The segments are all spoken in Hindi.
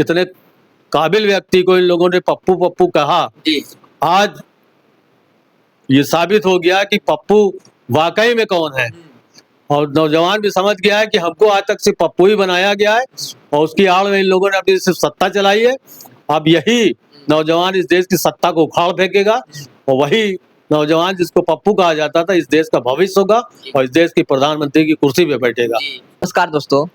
इतने काबिल व्यक्ति को इन लोगों ने पप्पू पप्पू कहा, आज ये साबित हो गया कि पप्पू वाकई में कौन है। और नौजवान भी समझ गया है कि हमको आज तक सिर्फ पप्पू ही बनाया गया है और उसकी आड़ में इन लोगों ने अपनी सिर्फ सत्ता चलाई है। अब यही नौजवान इस देश की सत्ता को उखाड़ फेंकेगा और वही नौजवान जिसको पप्पू कहा जाता था इस देश का भविष्य होगा और इस देश की प्रधानमंत्री की कुर्सी पे बैठेगा। नमस्कार दोस्तों,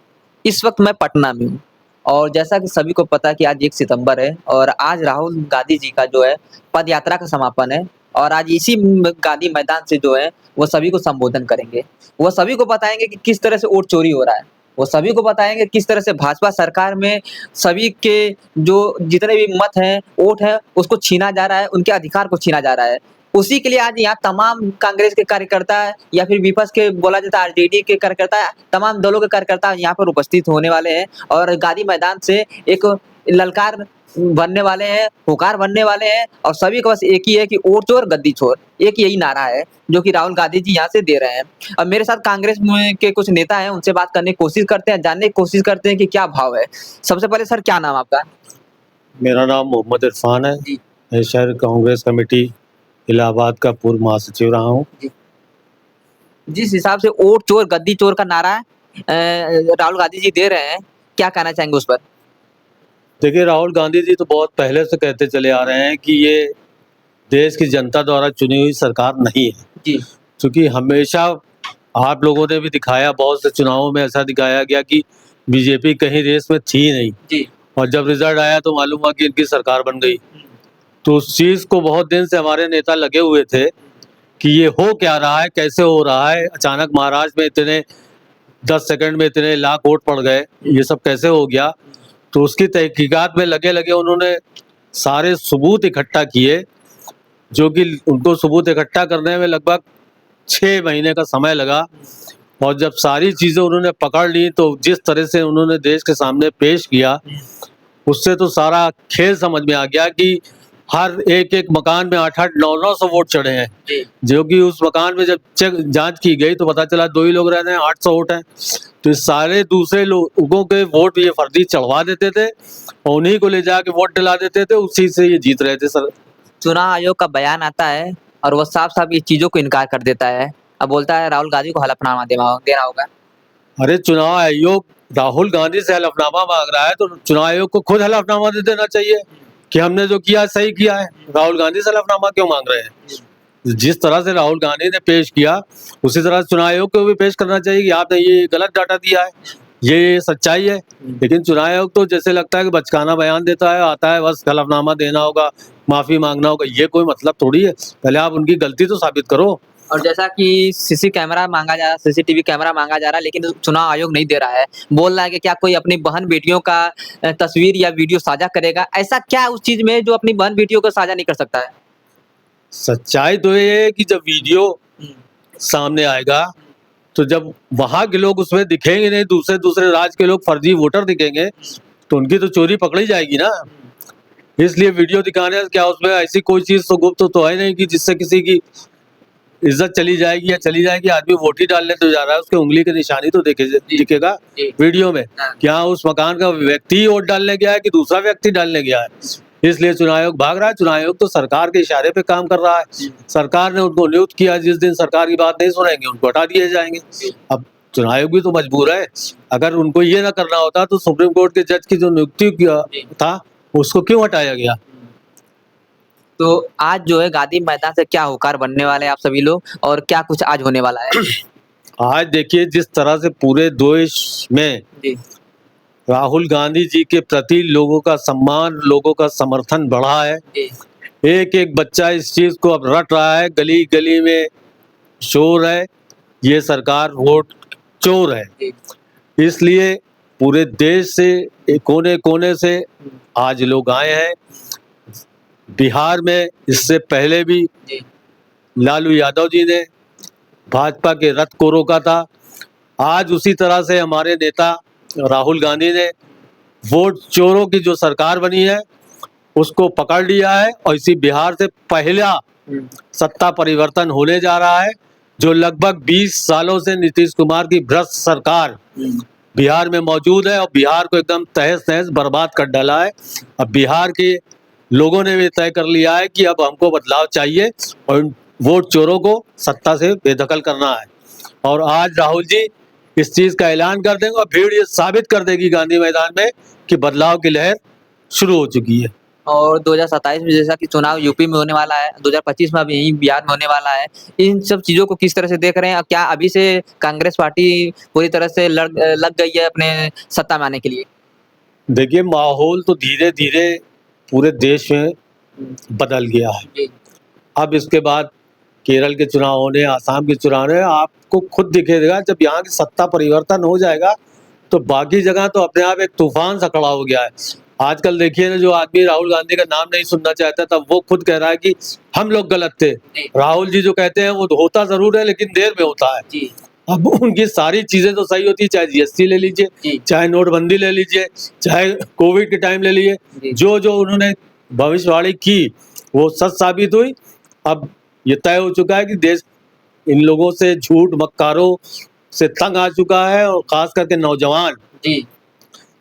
इस वक्त मैं पटना में हूँ और जैसा कि सभी को पता है कि आज 1 सितंबर है और आज राहुल गांधी जी का जो है पद यात्रा का समापन है और आज इसी गांधी मैदान से जो है वो सभी को संबोधन करेंगे। वो सभी को बताएंगे कि किस तरह से वोट चोरी हो रहा है, वो सभी को बताएंगे किस तरह से भाजपा सरकार में सभी के जो जितने भी मत हैं, वोट है, उसको छीना जा रहा है, उनके अधिकार को छीना जा रहा है। उसी के लिए आज यहाँ तमाम कांग्रेस के कार्यकर्ता या फिर विपक्ष के बोला जाता है आरजेडी के कार्यकर्ता, तमाम दलों के कार्यकर्ता यहाँ पर उपस्थित होने वाले हैं और गांधी मैदान से एक ललकार बनने वाले हैं, पुकार बनने वाले हैं और सभी को बस एक ही है कि वोट चोर गद्दी छोर, एक यही नारा है जो कि राहुल गांधी जी यहाँ से दे रहे हैं। अब मेरे साथ कांग्रेस के कुछ नेता हैं, उनसे बात करने की कोशिश करते हैं, जानने की कोशिश करते हैं कि क्या भाव है। सबसे पहले सर, क्या नाम आपका? मेरा नाम मोहम्मद इरफान है। मैं शहर कांग्रेस कमेटी इलाहाबाद का पूर्व महासचिव रहा हूँ। जिस हिसाब से वोट चोर गद्दी चोर का नारा राहुल गांधी जी दे रहे हैं, क्या कहना चाहेंगे उस पर? देखिए, राहुल गांधी जी तो बहुत पहले से कहते चले आ रहे हैं कि ये देश की जनता द्वारा चुनी हुई सरकार नहीं है, क्योंकि हमेशा आप लोगों ने भी दिखाया, बहुत से चुनावों में ऐसा दिखाया गया कि बीजेपी कहीं रेस में थी नहीं और जब रिजल्ट आया तो मालूम हुआ कि इनकी सरकार बन गई। तो उस चीज को बहुत दिन से हमारे नेता लगे हुए थे कि ये हो क्या रहा है, कैसे हो रहा है, अचानक महाराष्ट्र में इतने 10 सेकंड में इतने लाख वोट पड़ गए, ये सब कैसे हो गया। तो उसकी तहकीकात में लगे लगे उन्होंने सारे सबूत इकट्ठा किए, जो कि उनको सबूत इकट्ठा करने में लगभग 6 महीने का समय लगा और जब सारी चीज़ें उन्होंने पकड़ ली तो जिस तरह से उन्होंने देश के सामने पेश किया, उससे तो सारा खेल समझ में आ गया कि हर एक मकान में 8-8, 900 वोट चढ़े हैं, जो कि उस मकान में जब जांच की गई तो पता चला 2 ही लोग रहते हैं, 800 वोट हैं। तो सारे दूसरे लोगों के वोट ये फर्जी चढ़वा देते थे और उन्हीं को ले जाके वोट दिला देते थे, उसी से ये जीत रहे थे। सर, चुनाव आयोग का बयान आता है और वो साफ साफ ये चीजों को इनकार कर देता है। अब बोलता है राहुल गांधी को हलफनामा देना होगा। अरे, चुनाव आयोग राहुल गांधी से हलफनामा मांग रहा है तो चुनाव आयोग को खुद हलफनामा दे देना चाहिए कि हमने जो किया सही किया है। राहुल गांधी से हलफनामा क्यों मांग रहे हैं? जिस तरह से राहुल गांधी ने पेश किया उसी तरह चुनाव आयोग को भी पेश करना चाहिए कि आपने ये गलत डाटा दिया है, ये सच्चाई है। लेकिन चुनाव आयोग तो जैसे लगता है कि बचकाना बयान देता है, आता है बस हलफनामा देना होगा, माफी मांगना होगा। ये कोई मतलब थोड़ी है, पहले आप उनकी गलती तो साबित करो। और जैसा कि सीसीटीवी कैमरा मांगा जा रहा है, लेकिन चुनाव आयोग नहीं दे रहा है। बोल रहा है कि क्या कोई अपनी बहन बेटियों का तस्वीर या वीडियो साझा करेगा? ऐसा क्या उस चीज में जो अपनी बहन बेटियों को साझा नहीं कर सकता है? सच्चाई तो ये है कि जब वीडियो सामने आएगा तो जब वहां के लोग उसमें दिखेंगे नहीं, दूसरे राज्य के लोग फर्जी वोटर दिखेंगे तो उनकी तो चोरी पकड़ी जाएगी ना। इसलिए वीडियो दिखाने से क्या उसमें ऐसी कोई चीज तो गुप्त तो है नहीं कि जिससे किसी की इज्जत चली जाएगी या चली जाएगी। आदमी वोट ही डालने तो जा रहा है, उसके उंगली की निशानी तो दिखेगा वीडियो में। क्या उस मकान का व्यक्ति ही वोट डालने गया है कि दूसरा व्यक्ति डालने गया है? इसलिए चुनाव आयोग भाग रहा है। चुनाव आयोग तो सरकार के इशारे पे काम कर रहा है। सरकार ने उनको नियुक्त किया, जिस दिन सरकार की बात नहीं सुनेंगे उनको हटा दिए जाएंगे। अब चुनाव आयोग भी तो मजबूर है। अगर उनको ये ना करना होता तो सुप्रीम कोर्ट के जज की जो नियुक्ति किया था उसको क्यों हटाया गया? तो आज जो है गांधी मैदान से क्या हुकार बनने वाले हैं आप सभी लोग और क्या कुछ आज होने वाला है? आज देखिए, जिस तरह से पूरे देश में राहुल गांधी जी के प्रति लोगों का सम्मान, लोगों का समर्थन बढ़ा है। एक बच्चा इस चीज को अब रट रहा है, गली गली में शोर है, ये सरकार वोट चोर है। इसलिए पूरे देश से कोने कोने से आज लोग आए हैं। बिहार में इससे पहले भी लालू यादव जी ने भाजपा के रथ को रोका था। आज उसी तरह से हमारे नेता राहुल गांधी ने वोट चोरों की जो सरकार बनी है उसको पकड़ लिया है और इसी बिहार से पहला सत्ता परिवर्तन होने जा रहा है, जो लगभग 20 सालों से नीतीश कुमार की भ्रष्ट सरकार बिहार में मौजूद है और बिहार को एकदम तहस नहस बर्बाद कर डाला है। अब बिहार के लोगों ने भी तय कर लिया है कि अब हमको बदलाव चाहिए और इन वोट चोरों को सत्ता से बेदखल करना है। और आज राहुल जी इस चीज का ऐलान कर देंगे और भीड़ ये साबित कर देगी गांधी मैदान में कि बदलाव की लहर शुरू हो चुकी है। और 2027 में जैसा कि चुनाव यूपी में होने वाला है, 2025 में अब यहीं बिहार में होने वाला है। इन सब चीज़ों को किस तरह से देख रहे हैं? और क्या अभी से कांग्रेस पार्टी पूरी तरह से लग गई है अपने सत्ता में आने के लिए? देखिए, माहौल तो धीरे-धीरे पूरे देश में बदल गया है। जी, अब इसके बाद केरल के चुनाव होने, आसाम के चुनाव होने, आपको खुद दिखेगा जब यहाँ की सत्ता परिवर्तन हो जाएगा, तो बाकी जगह तो अपने आप एक तूफान सा खड़ा हो गया है। आजकल देखिए ना, जो आदमी राहुल गांधी का नाम नहीं सुनना चाहता था, वो खुद कह रहा है कि हम लोग गलत थे। जी, राहुल जी जो कहते हैं वो तो होता ज़रूर है, लेकिन देर में होता है। जी, अब उनकी सारी चीज़ें तो सही होती है, चाहे जीएसटी ले लीजिए, जी, चाहे नोटबंदी ले लीजिए, चाहे कोविड के टाइम ले लीजिए, जी, जो उन्होंने भविष्यवाणी की, वो सच साबित हुई। अब ये तय हो चुका है कि देश इन लोगों से, झूठ मक्कारों से तंग आ चुका है और खास करके नौजवान जी,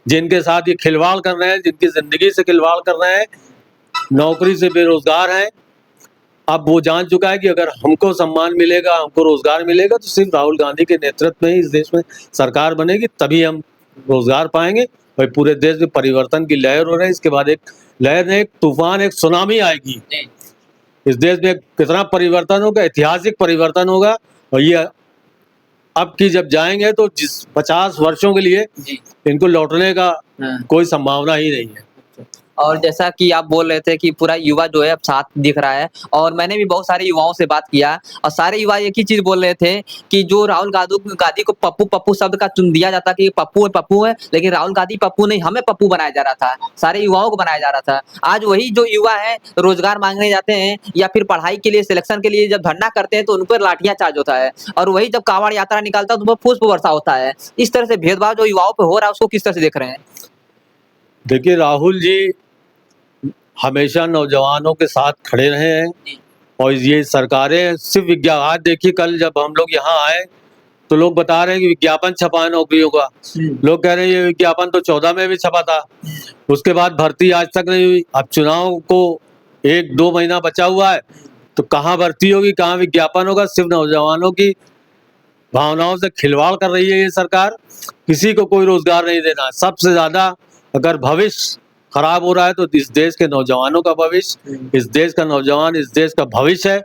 जिनके साथ ये खिलवाड़ कर रहे हैं, जिनकी ज़िंदगी से खिलवाड़ कर रहे हैं, नौकरी से बेरोज़गार हैं। अब वो जान चुका है कि अगर हमको सम्मान मिलेगा, हमको रोज़गार मिलेगा, तो सिर्फ़ राहुल गांधी के नेतृत्व में ही इस देश में सरकार बनेगी, तभी हम रोज़गार पाएँगे और पूरे देश में परिवर्तन की लहर हो रही है। इसके बाद एक लहर नहीं, एक तूफ़ान, एक सुनामी आएगी। जी, इस देश में कितना परिवर्तन होगा, ऐतिहासिक परिवर्तन होगा और ये अब की जब जाएँगे तो जिस 50 वर्षों के लिए जी। इनको लौटने का हाँ। कोई संभावना ही नहीं है। और जैसा कि आप बोल रहे थे कि पूरा युवा जो है अब साथ दिख रहा है और मैंने भी बहुत सारे युवाओं से बात किया और सारे युवा एक ही चीज़ बोल रहे थे कि जो राहुल गांधी को पप्पू पप्पू शब्द का चुन दिया जाता कि ये पप्पू है, लेकिन राहुल गांधी पप्पू नहीं, हमें पप्पू बनाया जा रहा था, सारे युवाओं को बनाया जा रहा था। आज वही जो युवा है रोजगार मांगने जाते हैं या फिर पढ़ाई के लिए, सिलेक्शन के लिए जब धरना करते हैं तो उन पर लाठियां चार्ज होता है और वही जब कांवड़ यात्रा निकालता है तो उन पर पुष्प वर्षा होता है। इस तरह से भेदभाव जो युवाओं पे हो रहा है उसको किस तरह से देख रहे हैं? देखिए, राहुल जी हमेशा नौजवानों के साथ खड़े रहे हैं जी, और ये सरकारें सिर्फ आज देखिए, कल जब हम लोग यहाँ आए तो लोग बता रहे हैं कि विज्ञापन छपा है नौकरियों का। लोग कह रहे हैं ये विज्ञापन तो 14 में भी छपा था। उसके बाद भर्ती आज तक नहीं हुई। अब चुनाव को 1-2 महीना बचा हुआ है, तो कहाँ भर्ती होगी, कहाँ विज्ञापन होगा। सिर्फ नौजवानों की भावनाओं से खिलवाड़ कर रही है ये सरकार। किसी को कोई रोजगार नहीं देना। सबसे ज्यादा अगर भविष्य खराब हो रहा है तो इस देश के नौजवानों का भविष्य, इस देश का नौजवान इस देश का भविष्य है।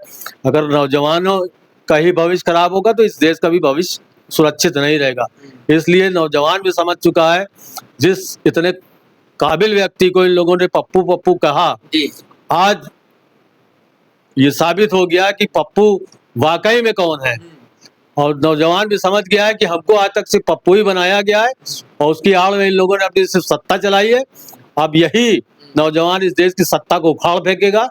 अगर नौजवानों का ही भविष्य खराब होगा तो इस देश का भी भविष्य सुरक्षित नहीं रहेगा। इसलिए नौजवान भी समझ चुका है, जिस इतने काबिल व्यक्ति को इन लोगों ने पप्पू पप्पू कहा, जी, आज ये साबित हो गया कि पप्पू वाकई में कौन है। और नौजवान भी समझ गया है कि हमको आज तक सिर्फ पप्पू ही बनाया गया है और उसकी आड़ में इन लोगों ने अपनी सिर्फ सत्ता चलाई है। अब यही नौजवान इस देश की सत्ता को उखाड़ फेंकेगा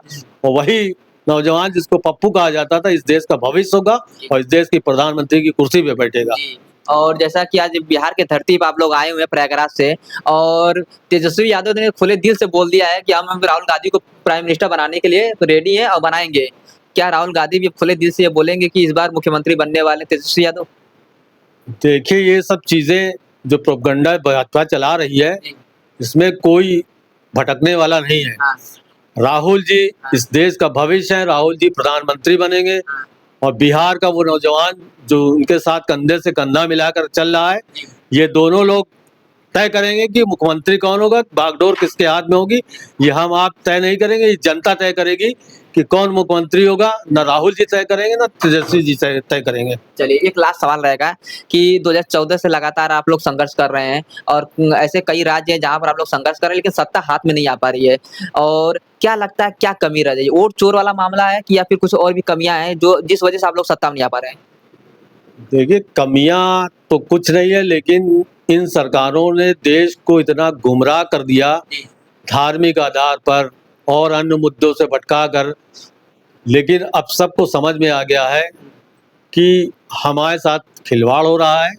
और वही नौजवान जिसको पप्पू कहा जाता था इस देश का भविष्य होगा और इस देश की प्रधानमंत्री की कुर्सी पे बैठेगा। जी। और जैसा कि आज बिहार के धरती पे आप लोग आए हुए हैं प्रयागराज से और तेजस्वी यादव ने खुले दिल से बोल दिया है कि हम राहुल गांधी को प्राइम मिनिस्टर बनाने के लिए रेडी हैं और बनाएंगे। क्या राहुल गांधी भी खुले दिल से ये बोलेंगे कि इस बार मुख्यमंत्री बनने वाले तेजस्वी यादव? देखिए, ये सब चीजें जो प्रोपगंडा भाजपा चला रही है, जी, इसमें कोई भटकने वाला नहीं है। हाँ, राहुल जी इस देश का भविष्य है। राहुल जी प्रधानमंत्री बनेंगे हाँ, और बिहार का वो नौजवान जो उनके साथ कंधे से कंधा मिलाकर चल रहा है, जी, ये दोनों लोग तय करेंगे कि मुख्यमंत्री कौन होगा, बागडोर किसके हाथ में होगी। ये हम आप तय नहीं करेंगे, ये जनता तय करेगी कि कौन मुख्यमंत्री होगा। न राहुल जी तय करेंगे, न तेजस्वी जी तय करेंगे। चलिए एक लास्ट सवाल रहेगा कि 2014 से लगातार आप लोग संघर्ष कर रहे हैं और ऐसे कई राज्य हैं जहाँ पर आप लोग संघर्ष कर रहे हैं लेकिन सत्ता हाथ में नहीं आ पा रही है और क्या लगता है क्या कमी रह जाएगी? वोट चोर वाला मामला है कि या फिर कुछ और भी कमियां हैं जो जिस वजह से आप लोग सत्ता में नहीं आ पा रहे हैं? देखिए, कमियां तो कुछ नहीं है, लेकिन इन सरकारों ने देश को इतना गुमराह कर दिया, जी, धार्मिक आधार पर और अन्य मुद्दों से भटका कर। लेकिन अब सबको समझ में आ गया है कि हमारे साथ खिलवाड़ हो रहा है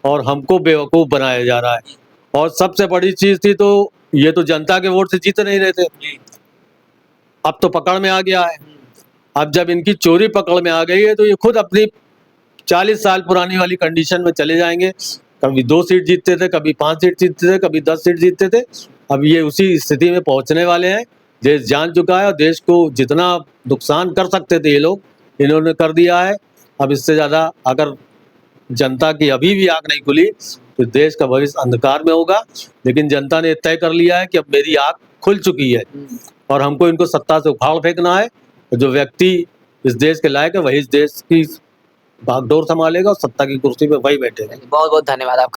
और हमको बेवकूफ़ बनाया जा रहा है। और सबसे बड़ी चीज़ थी तो ये तो जनता के वोट से जीत नहीं रहे थे, जी, अब तो पकड़ में आ गया है। अब जब इनकी चोरी पकड़ में आ गई है तो ये खुद अपनी 40 साल पुरानी वाली कंडीशन में चले जाएंगे कभी 2 सीट जीतते थे, कभी 5 सीट जीतते थे, कभी 10 सीट जीतते थे। अब ये उसी स्थिति में पहुंचने वाले हैं। देश जान चुका है और देश को जितना नुकसान कर सकते थे ये लोग, इन्होंने कर दिया है। अब इससे ज़्यादा अगर जनता की अभी भी आँख नहीं खुली तो देश का भविष्य अंधकार में होगा। लेकिन जनता ने तय कर लिया है कि अब मेरी आँख खुल चुकी है और हमको इनको सत्ता से उखाड़ फेंकना है। जो व्यक्ति इस देश के लायक है वही इस देश की बागडोर संभालेगा और सत्ता की कुर्सी पे वही बैठेगा। बहुत बहुत धन्यवाद आपका।